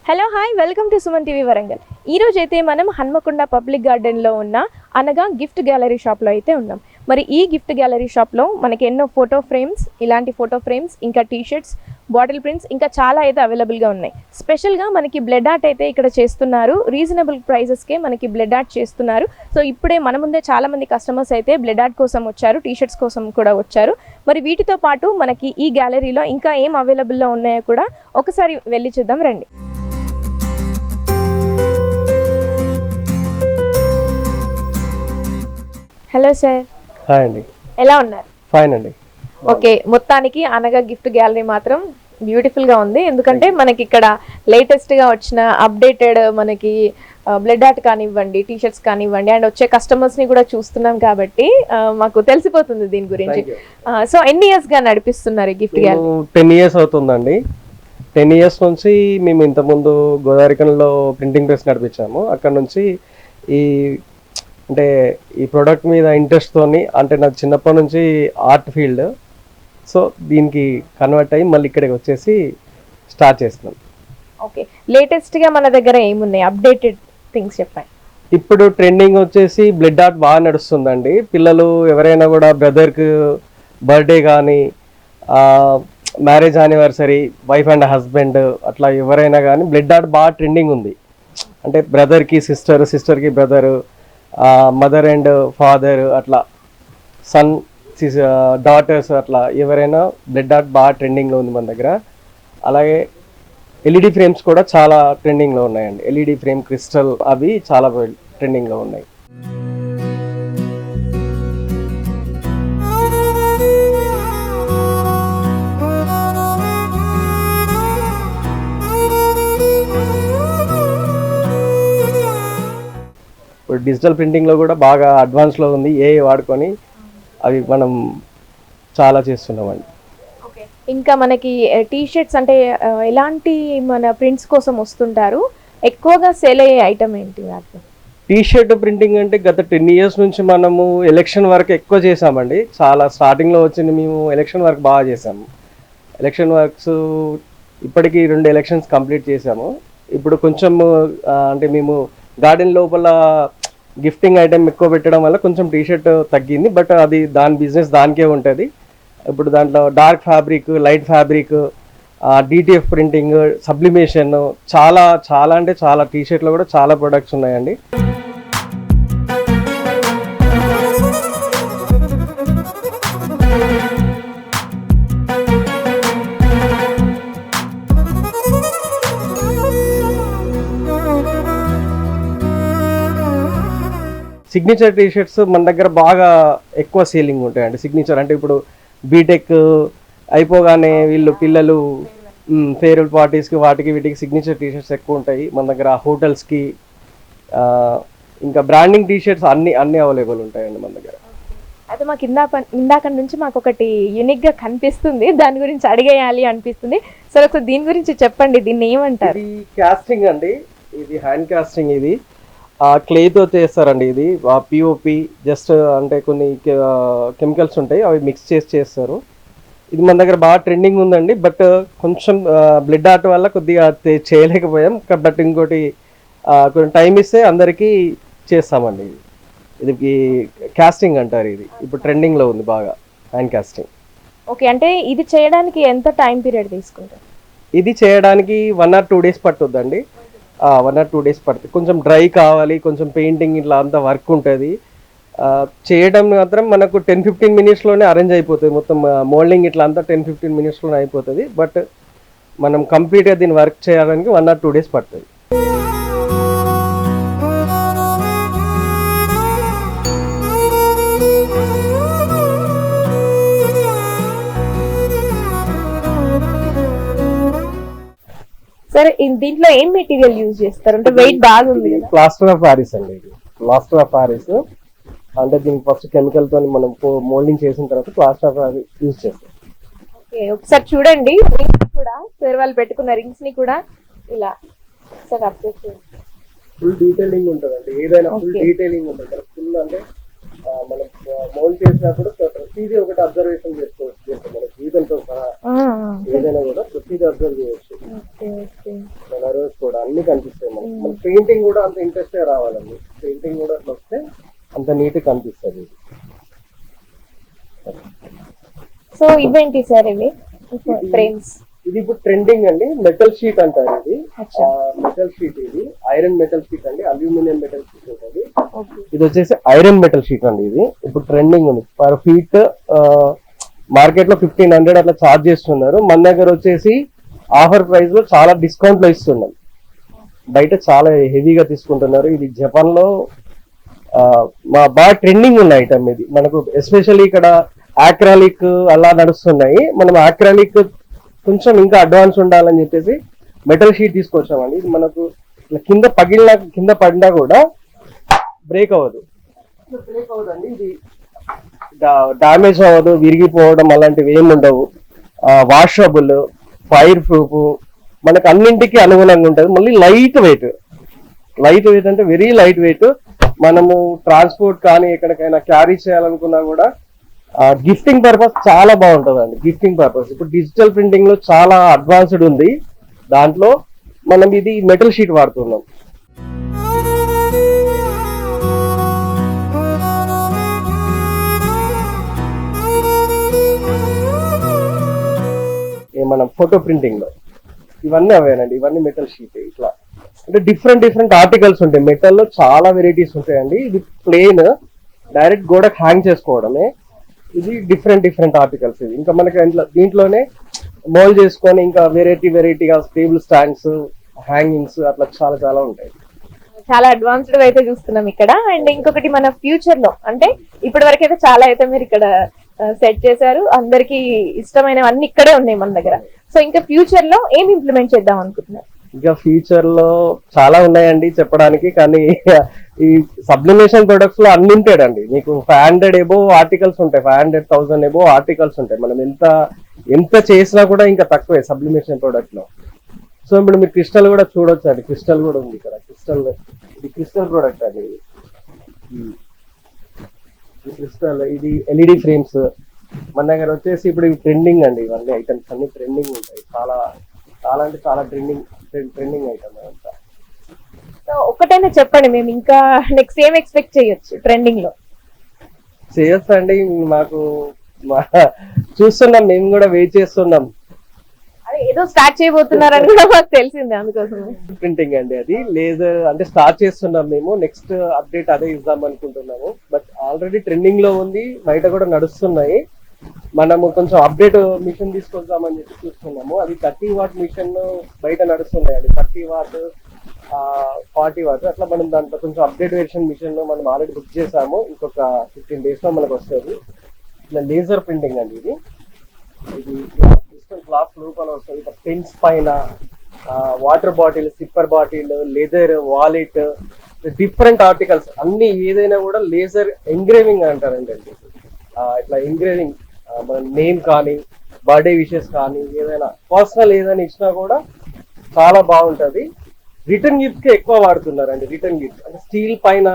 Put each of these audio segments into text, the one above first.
Hello hi welcome to Suman TV Warangal. ఈరోజు అయితే మనం హన్మకొండ పబ్లిక్ గార్డెన్లో ఉన్న అనగా గిఫ్ట్ గ్యాలరీ షాప్లో అయితే ఉన్నాం. మరి ఈ గిఫ్ట్ గ్యాలరీ షాప్లో మనకి ఎన్నో ఫోటో ఫ్రేమ్స్, ఇలాంటి ఫోటో ఫ్రేమ్స్, ఇంకా టీషర్ట్స్, బాటిల్ ప్రింట్స్, ఇంకా చాలా అయితే అవైలబుల్గా ఉన్నాయి. స్పెషల్గా మనకి బ్లడ్ ఆర్ట్ అయితే ఇక్కడ చేస్తున్నారు. రీజనబుల్ ప్రైజెస్కే మనకి బ్లడ్ ఆర్ట్ చేస్తున్నారు. సో ఇప్పుడే మన ముందే చాలామంది కస్టమర్స్ అయితే బ్లడ్ ఆర్ట్ కోసం వచ్చారు, టీషర్ట్స్ కోసం కూడా వచ్చారు. మరి వీటితో పాటు మనకి ఈ గ్యాలరీలో ఇంకా ఏం అవైలబుల్లో ఉన్నాయో కూడా ఒకసారి వెళ్ళి చూద్దాం రండి. Hello sir. హాయ్ అండి. ఎలా ఉన్నారు? ఫైన్ అండి. ఓకే, మొత్తానికి అనగా గిఫ్ట్ గ్యాలరీ మాత్రం బ్యూటిఫుల్గా ఉంది. ఎందుకంటే మనకి ఇక్కడ లేటెస్ట్గా వచ్చిన అప్డేటెడ్ మనకి బ్లడ్ ఆర్ట్ కానివ్వండి, టీషర్ట్స్ కానివ్వండి, అండ్ వచ్చే కస్టమర్స్ని కూడా చూస్తున్నాం కాబట్టి మాకు తెలిసిపోతుంది దీని గురించి. సో ఎన్ని ఇయర్స్గా నడిపిస్తున్నారు ఈ గిఫ్ట్ గ్యాలరీ? 10 years అవుతుందండి. 10 years నుంచి మేము ఇంతకుముందు గోదావరికంలో ప్రింటింగ్ ప్రెస్ నడిపించాము. అక్కడ నుంచి ఈ ప్రోడక్ట్ మీద ఇంట్రెస్ట్తోని, అంటే నాకు చిన్నప్పటి నుంచి ఆర్ట్ ఫీల్డ్, సో దీనికి కన్వర్ట్ అయ్యి మళ్ళీ ఇక్కడికి వచ్చేసి స్టార్ట్ చేస్తున్నాం. ఓకే, లేటెస్ట్గా మన దగ్గర ఏమున్నాయి అప్డేటెడ్ థింగ్స్ చెప్పండి. ఇప్పుడు ట్రెండింగ్ వచ్చేసి బ్లడ్ ఆర్ట్ బాగా నడుస్తుందండి. పిల్లలు ఎవరైనా కూడా బ్రదర్కి బర్త్డే కానీ, marriage anniversary, wife and husband, అట్లా ఎవరైనా కానీ బ్లడ్ ఆర్ట్ బాగా ట్రెండింగ్ ఉంది. అంటే బ్రదర్కి సిస్టర్, సిస్టర్కి బ్రదరు, మదర్ అండ్ ఫాదర్, అట్లా సన్ డాటర్స్, అట్లా ఎవరైనా బ్లడ్ ఆర్ట్ బాగా ట్రెండింగ్లో ఉంది మన దగ్గర. అలాగే ఎల్ఈడి ఫ్రేమ్స్ కూడా చాలా ట్రెండింగ్లో ఉన్నాయండి. ఎల్ఈడి ఫ్రేమ్, క్రిస్టల్, అవి చాలా ట్రెండింగ్లో ఉన్నాయి. ఇప్పుడు డిజిటల్ ప్రింటింగ్లో కూడా బాగా అడ్వాన్స్లో ఉంది. ఏఐ వాడుకొని అవి మనం చాలా చేస్తున్నామండి. ఓకే, ఇంకా మనకి టీషర్ట్స్ అంటే ఎలాంటి మన ప్రింట్స్ కోసం వస్తుంటారు? ఎక్కువగా సేల్ అయ్యే ఐటమ్ ఏంటి? టీషర్ట్ ప్రింటింగ్ అంటే గత 10 years నుంచి మనము ఎలక్షన్ వర్క్ ఎక్కువ చేసామండి. చాలా స్టార్టింగ్లో వచ్చింది, మేము ఎలక్షన్ వర్క్ బాగా చేసాము. ఎలక్షన్ వర్క్స్ ఇప్పటికీ 2 elections కంప్లీట్ చేసాము. ఇప్పుడు కొంచెం అంటే మేము గార్డెన్ లోపల గిఫ్టింగ్ ఐటమ్ ఎక్కువ పెట్టడం వల్ల కొంచెం టీషర్ట్ తగ్గింది. బట్ అది దాని బిజినెస్ దానికే ఉంటుంది. ఇప్పుడు దాంట్లో dark fabric, light fabric, DTF printing, sublimation, చాలా చాలా అంటే చాలా టీషర్ట్లో కూడా చాలా ప్రొడక్ట్స్ ఉన్నాయండి. సిగ్నేచర్ టీషర్ట్స్ మన దగ్గర బాగా ఎక్కువ సేలింగ్ ఉంటాయండి. సిగ్నేచర్ అంటే ఇప్పుడు బీటెక్ అయిపోగానే వీళ్ళు పిల్లలు ఫేర్వెల్ పార్టీస్కి, వాటికి వీటికి సిగ్నేచర్ టీషర్ట్స్ ఎక్కువ ఉంటాయి మన దగ్గర. హోటల్స్కి, ఇంకా బ్రాండింగ్ టీషర్ట్స్ అన్ని అవైలబుల్ ఉంటాయండి మన దగ్గర. అయితే మాకు ఇందాక నుంచి మాకు ఒకటి యూనిక్గా కనిపిస్తుంది, దాని గురించి అడిగేయాలి అనిపిస్తుంది. సరే ఒకసారి దీని గురించి చెప్పండి, దీన్ని ఏమంటారు? ఇది కాస్టింగ్ అండి, ఇది హ్యాండ్ కాస్టింగ్. ఇది క్లేతో చేస్తారండి. ఇది పిఓపి జస్ట్ అంటే కొన్ని కెమికల్స్ ఉంటాయి, అవి మిక్స్ చేస్తారు. ఇది మన దగ్గర బాగా ట్రెండింగ్ ఉందండి. బట్ కొంచెం బ్లడ్ ఆర్ట్ వల్ల కొద్దిగా చేయలేకపోయాం. బట్ ఇంకోటి కొంచెం టైం ఇస్తే అందరికీ చేస్తామండి. ఇది కాస్టింగ్ అంటారు. ఇది ఇప్పుడు ట్రెండింగ్లో ఉంది బాగా, హ్యాండ్ కాస్టింగ్. ఓకే, అంటే ఇది చేయడానికి ఎంత టైం పీరియడ్ తీసుకుంటారు? ఇది చేయడానికి 1 or 2 days పట్టుద్దండి. 1 or 2 days పడుతుంది. కొంచెం డ్రై కావాలి, కొంచెం పెయింటింగ్ ఇట్లా అంత వర్క్ ఉంటుంది. చేయడం మాత్రం మనకు 10-15 minutesలోనే అరేంజ్ అయిపోతుంది. మొత్తం మోల్డింగ్ ఇట్లా అంతా 10-15 minutesలోనే అయిపోతుంది. బట్ మనం కంప్లీట్గా దీన్ని వర్క్ చేయడానికి 1 or 2 days పడుతుంది. సరే, దీంట్లో ఏం మెటీరియల్ యూజ్ చేస్తారు? అంటే వెయిట్ బాగుంది. ప్లాస్టర్ ఆఫ్ పారిస్ అండి. ఇది ప్లాస్టర్ ఆఫ్ పారిస్ అంటే దీనికి ఫస్ట్ కెమికల్ తో మనం మోల్డింగ్ చేసిన తర్వాత ప్లాస్టర్ ఆఫ్ పారిస్ యూజ్ చేస్తాం. ఓకే, ఒకసారి చూడండి. రింగ్స్ కూడా సార్ వాళ్ళు పెట్టుకున్న రింగ్స్ ని కూడా ఇలా సార్ అప్డేట్ చేయండి. ఫుల్ డీటెయిలింగ్ ఉంటుందండి. ఏదైనా ఫుల్ డీటెయిలింగ్ ఉంటుంది. ఫుల్ అంటే మనం మోల్డ్ చేసినప్పుడు ప్రతిదీ ఒకటి అబ్జర్వేషన్ చేసుకోవచ్చు. మనకి గీతలతో సహా ఏదైనా కూడా ప్రతిదీ అబ్జర్వ్ చేయొచ్చు. కలర్స్ కూడా అన్ని కనిపిస్తాయి మనకి. పెయింటింగ్ కూడా అంత ఇంట్రెస్ట్ గా రావాలండి. పెయింటింగ్ కూడా అట్లా వస్తే అంత నీట్ కనిపిస్తుంది. సో ఇవేంటి సార్ ఇవి ఫ్రేమ్స్? ఇది ఇప్పుడు ట్రెండింగ్ అండి, మెటల్ షీట్ అంటారు. ఇది మెటల్ షీట్, ఇది ఐరన్ మెటల్ షీట్ అండి, అల్యూమినియం మెటల్ షీట్ ఉంటుంది. ఇది వచ్చేసి ఐరన్ మెటల్ షీట్ అండి. ఇది ఇప్పుడు ట్రెండింగ్ ఉంది. పర్ ఫీట్ మార్కెట్ లో 1500 అట్లా చార్జ్ చేస్తున్నారు. మన దగ్గర వచ్చేసి ఆఫర్ ప్రైస్ లో చాలా డిస్కౌంట్ లో ఇస్తున్నాం. బయట చాలా హెవీగా తీసుకుంటున్నారు. ఇది జపాన్ లో బాగా ట్రెండింగ్ ఉన్న ఐటమ్. ఇది మనకు ఎస్పెషల్లీ ఇక్కడ ఆక్రాలిక్ అలా నడుస్తున్నాయి. మనం ఆక్రాలిక్ కొంచెం ఇంకా అడ్వాన్స్ ఉండాలని చెప్పేసి మెటల్ షీట్ తీసుకొచ్చామండి. ఇది మనకు కింద పడినా కూడా బ్రేక్ అవ్వదు. ఇది డామేజ్ అవ్వదు, విరిగిపోవడం అలాంటివి ఏమి ఉండవు. వాషబుల్, ఫైర్ ప్రూఫ్, మనకు అన్నింటికి అనుగుణంగా ఉంటుంది. మళ్ళీ లైట్ వెయిట్ అంటే వెరీ లైట్ వెయిట్. మనము ట్రాన్స్పోర్ట్ కానీ ఎక్కడికైనా క్యారీ చేయాలనుకున్నా కూడా గిఫ్టింగ్ పర్పస్ చాలా బాగుంటుంది అండి. గిఫ్టింగ్ పర్పస్ ఇప్పుడు డిజిటల్ ప్రింటింగ్ లో చాలా అడ్వాన్స్డ్ ఉంది. దాంట్లో మనం ఇది మెటల్ షీట్ వాడుతున్నాం. మనం ఫోటో ప్రింటింగ్ లో ఇవన్నీ అవేనండి. ఇవన్నీ మెటల్ షీట్. ఇట్లా అంటే డిఫరెంట్ ఆర్టికల్స్ ఉంటాయి. మెటల్ లో చాలా వెరైటీస్ ఉంటాయండి. ఇది ప్లేన్ డైరెక్ట్ గోడకు హ్యాంగ్ చేసుకోవడమే. ఇది డిఫరెంట్ ఆర్టికల్స్. ఇది ఇంకా మనకి దీంట్లోనే మోల్డ్ చేసుకొని ఇంకా వెరైటీగా టేబుల్ స్టాండ్స్, హ్యాంగింగ్స్ అట్లా చాలా ఉంటాయి. చాలా అడ్వాన్స్డ్ అయితే చూస్తున్నాం ఇక్కడ. అండ్ ఇంకొకటి మన ఫ్యూచర్ లో అంటే ఇప్పటి వరకు అయితే చాలా అయితే మీరు ఇక్కడ సెట్ చేశారు. అందరికి ఇష్టమైనవన్నీ ఇక్కడే ఉన్నాయి మన దగ్గర. సో ఇంకా ఫ్యూచర్ లో ఏం ఇంప్లిమెంట్ చేద్దాం అనుకుంటున్నారు? ఇంకా ఫ్యూచర్ లో చాలా ఉన్నాయండి చెప్పడానికి. కానీ ఈ సబ్లిమేషన్ ప్రొడక్ట్స్ లో అన్లిమిటెడ్ అండి. మీకు 500 ఎబో ఆర్టికల్స్ ఉంటాయి, 500,000 ఎబో ఆర్టికల్స్ ఉంటాయి. మనం ఎంత చేసినా కూడా ఇంకా తక్కువే సబ్లిమేషన్ ప్రొడక్ట్ లో. సో ఇప్పుడు మీరు క్రిస్టల్ కూడా చూడొచ్చు అండి. క్రిస్టల్ కూడా ఉంది ఇక్కడ. ఇది క్రిస్టల్ ప్రొడక్ట్ అండి. క్రిస్టల్ ఇది ఎల్ఈడి ఫ్రేమ్స్ మన దగ్గర వచ్చేసి ఇప్పుడు ఇవి ట్రెండింగ్ అండి. ఇవన్నీ ఐటమ్స్ అన్ని ట్రెండింగ్ ఉంటాయి. చాలా అంటే చాలా ట్రెండింగ్ ఐటమ్ అంతా. సో ఒకటైనా చెప్పండి, మేము ఇంకా నెక్స్ట్ ఏం ఎక్స్పెక్ట్ చేయొచ్చు ట్రెండింగ్ లో? చేయొచ్చు అండి. మాకు చూస్తున్నాం, మేము కూడా వెయిట్ చేస్తున్నాం. అదే ఏదో స్టార్ట్ చేయబోతున్నారని కూడా మాకు తెలిసింది, అందుకోసం. ప్రింటింగ్ అండి, అది లేజర్ అంటే స్టార్ట్ చేస్తున్నాం మేము. నెక్స్ట్ అప్డేట్ అదే ఇద్దాం అనుకుంటున్నాము. బట్ ఆల్రెడీ ట్రెండింగ్ లో ఉంది, బయట కూడా నడుస్తున్నాయి. మనము కొంచెం అప్డేట్ మిషన్ తీసుకొద్దామని చెప్పి చూస్తున్నాము. అది 30 వాట్ మిషన్ బయట నడుస్తున్నాయి అండి. 30 వాట్ 40 వాట్ అట్లా. మనం దాంట్లో కొంచెం అప్డేట్ వెర్షన్ మిషన్ మనం ఆల్రెడీ బుక్ చేసాము. ఇంకొక 15 days లో మనకు వస్తుంది. ఇట్లా లేజర్ ప్రింటింగ్ అండి. ఇది గ్లాస్ లోపల వస్తుంది. పెన్స్ పైన water bottle, sipper bottle, leather, wallet, different articles అన్ని ఏదైనా కూడా లేజర్ ఎంగ్రేవింగ్ అంటారండి. ఇట్లా ఎంగ్రేవింగ్ మన నేమ్ కానీ, బర్త్డే విషెస్ కానీ, ఏదైనా పర్సనల్ ఏదైనా ఇచ్చినా కూడా చాలా బాగుంటది. రిటర్న్ గిఫ్ట్ కి ఎక్కువ వాడుతున్నారండి. రిటర్న్ గిఫ్ట్ అంటే స్టీల్ పైన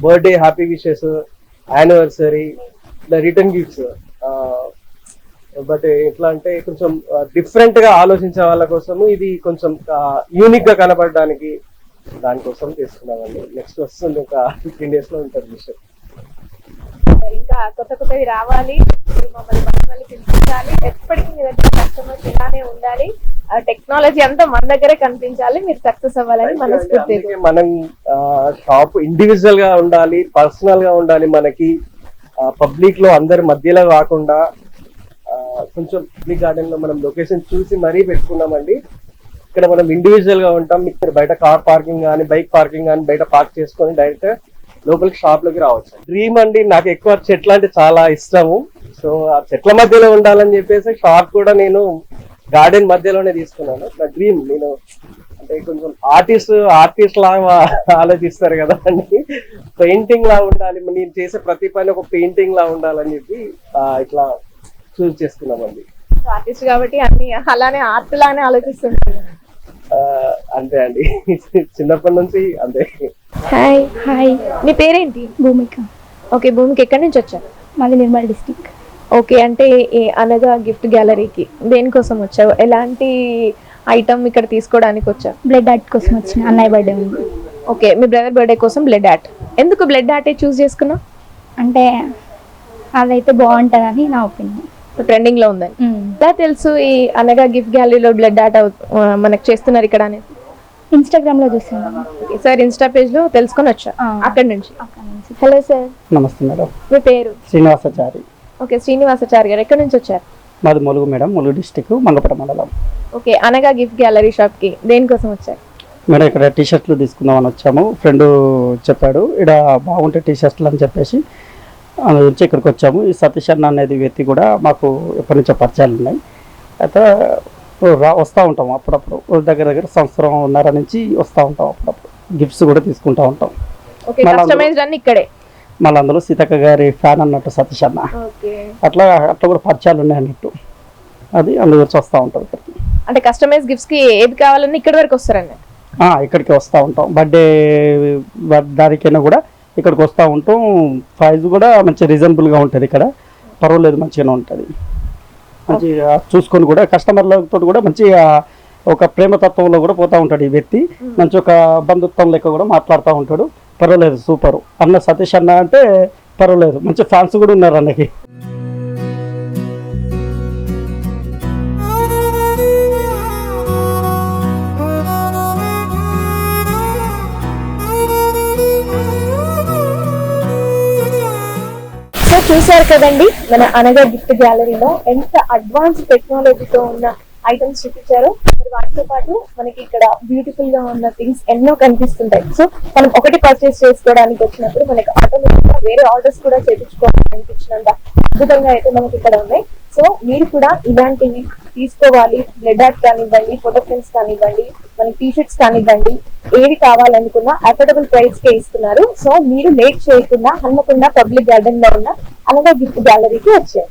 బర్త్డే, హ్యాపీ విషెస్, యానివర్సరీ, ఇట్లా రిటర్న్ గిఫ్ట్స్. బట్ ఎట్లా అంటే కొంచెం డిఫరెంట్ గా ఆలోచించే వాళ్ళ కోసము ఇది కొంచెం యూనిక్ గా కనపడడానికి దానికోసం చేస్తున్నామండి. నెక్స్ట్ వస్తుంది, ఒక 15 days లో ఉంటుంది విషయం. ఇంకా కొత్తవి రావాలి, మమ్మల్ని పిలిపించాలి. ఎప్పటికీ మీ దగ్గర కస్టమర్స్ ఇలానే ఉండాలి. టెక్నాలజీ అంతా మన దగ్గరే కనిపించాలి. మీరు సక్సెస్ అవ్వాలని మనస్ఫూర్తిగా. మనం షాప్ ఇండివిజువల్ గా ఉండాలి, పర్సనల్ గా ఉండాలి. మనకి పబ్లిక్ లో అందరి మధ్యలో కాకుండా కొంచెం పబ్లిక్ గార్డెన్ లో మనం లొకేషన్ చూసి మరీ పెట్టుకున్నామండి. ఇక్కడ మనం ఇండివిజువల్ గా ఉంటాం. ఇక్కడ బయట కార్ పార్కింగ్ కానీ, బైక్ పార్కింగ్ కానీ బయట పార్క్ చేసుకొని డైరెక్ట్ లోపలికి షాప్ లోకి రావచ్చు. డ్రీమ్ అండి, నాకు ఎక్కువ చెట్లు అంటే చాలా ఇష్టము. సో ఆ చెట్ల మధ్యలో ఉండాలని చెప్పేసి షాప్ కూడా నేను గార్డెన్ మధ్యలోనే తీసుకున్నాను. నా డ్రీమ్. నేను అంటే కొంచెం ఆర్టిస్ట్ లాగా ఆలోచిస్తారు కదా అండి, పెయింటింగ్ లా ఉండాలి, నేను చేసే ప్రతి పని ఒక పెయింటింగ్ లా ఉండాలని చెప్పి ఇట్లా చూస్ చేసుకున్నామండి. ఆర్టిస్ట్ కాబట్టి అన్ని అలానే ఆర్ట్ లానే ఆలోచిస్తుంటారు. అంతే అండి, చిన్నప్పటి నుంచి అంతే. హాయ్, మీ పేరేంటి? భూమిక. ఓకే, భూమిక ఎక్కడి నుంచి వచ్చారు? మాది నిర్మల్ డిస్టిక్. ఓకే, అంటే ఈ అనగా గిఫ్ట్ గ్యాలరీకి దేనికోసం వచ్చావు? ఎలాంటి ఐటమ్ ఇక్కడ తీసుకోవడానికి వచ్చావు? బ్లడ్ ఆర్ట్ కోసం వచ్చిన అన్నయ్య బర్త్డే ఉంది. ఓకే, మీ బ్రదర్ బర్త్డే కోసం బ్లడ్ ఆర్ట్. ఎందుకు బ్లడ్ ఆర్టే చూస్ చేసుకున్నావు? అంటే అదైతే బాగుంటుందని నా ఒపీనియన్. ట్రెండింగ్ లో ఉందని ఎలా తెలుసు ఈ అనగా గిఫ్ట్ గ్యాలరీలో బ్లడ్ ఆర్ట్ మనకు చేస్తున్నారు ఇక్కడ అనేది? ఇన్స్టాగ్రామ్ లో చూస్తున్నాను. సార్ ఇన్స్టా పేజ్ లో తెలుసుకొని వచ్చా అక్కడి నుంచి. హలో సార్, నమస్తే మేడం. మీ పేరు? శ్రీనివాసాచారి. ఓకే, శ్రీనివాసాచారి గారు ఎక్కడి నుంచి వచ్చారు? మాది ములుగు మేడం, ములుగు డిస్టిక్ మంగపట మండలం. ఓకే, అనగా గిఫ్ట్ గ్యాలరీ షాప్ కి దేనికోసం వచ్చారు? మేడం ఇక్కడ టీ షర్ట్లు తీసుకుందామని వచ్చాము. ఫ్రెండ్ చెప్పాడు ఇక్కడ బాగుంటాయి టీ షర్ట్లు అని చెప్పేసి అందు గురించి ఇక్కడికి వచ్చాము. ఈ సతీష్ అన్న అనేది వ్యక్తి కూడా మాకు ఎప్పటి నుంచో పరిచయాలు ఉన్నాయి. అయితే వస్తూ ఉంటాం అప్పుడప్పుడు, దగ్గర సంవత్సరంన్నర నుంచి వస్తూ ఉంటాం. అప్పుడప్పుడు గిఫ్ట్స్ కూడా తీసుకుంటూ ఉంటాం. ఓకే, కస్టమైజ్డ్ అన్ని ఇక్కడే. మళ్ళీ అందులో సీతక్క గారి ఫ్యాన్ అన్నట్టు సతీష్ అన్న, ఓకే, అట్లా కూడా పరిచయాలు ఉన్నాయి అన్నట్టు. అది అందు గురించి వస్తూ ఉంటాం ఇక్కడికి. అంటే కస్టమైజ్ గిఫ్ట్స్ కి ఏది కావాలన్నా ఇక్కడి వరకు వస్తారండి? ఇక్కడికి వస్తూ ఉంటాం. బర్త్డే దానికైనా కూడా ఇక్కడికి వస్తూ ఉంటాం. ప్రైస్ కూడా మంచి రీజనబుల్గా ఉంటుంది ఇక్కడ, పర్వాలేదు, మంచిగానే ఉంటుంది. మంచిగా చూసుకొని కూడా కస్టమర్లతో కూడా మంచిగా ఒక ప్రేమతత్వంలో కూడా పోతూ ఉంటాడు ఈ వ్యక్తి. మంచి ఒక బంధుత్వం లెక్క కూడా మాట్లాడుతూ ఉంటాడు. పర్వాలేదు, సూపరు అన్న సతీష్ అన్న అంటే పర్వాలేదు, మంచి ఫ్యాన్స్ కూడా ఉన్నారు అన్నకి. సో చూసారు కదండి మన అనగా గిఫ్ట్ గ్యాలరీలో ఎంత అడ్వాన్స్ టెక్నాలజీతో ఉన్న ఐటమ్స్ చూపించారో. మరి వాటితో పాటు మనకి ఇక్కడ బ్యూటిఫుల్ గా ఉన్న థింగ్స్ ఎన్నో కనిపిస్తుంటాయి. సో మనం ఒకటి పర్చేస్ చేసుకోవడానికి వచ్చినప్పుడు మనకి ఆటోమేటిక్ గా వేరే ఆర్డర్స్ కూడా చేయించుకోవాలని అనిపించినంత అద్భుతంగా అయితే మనకి ఇక్కడ ఉన్నాయి. సో మీరు కూడా ఇలాంటివి తీసుకోవాలి, బ్లడ్ ఆర్ట్ కానివ్వండి, ఫోటో ఫ్రేమ్స్ కానివ్వండి, మనకి టీ షర్ట్స్ కానివ్వండి, ఏవి కావాలనుకున్నా అఫోర్డబుల్ ప్రైస్ కే ఇస్తున్నారు. సో మీరు లేట్ చేయకుండా హన్మకొండ పబ్లిక్ గార్డెన్ లో ఉన్న అనగా గిఫ్ట్ గ్యాలరీకి వచ్చారు.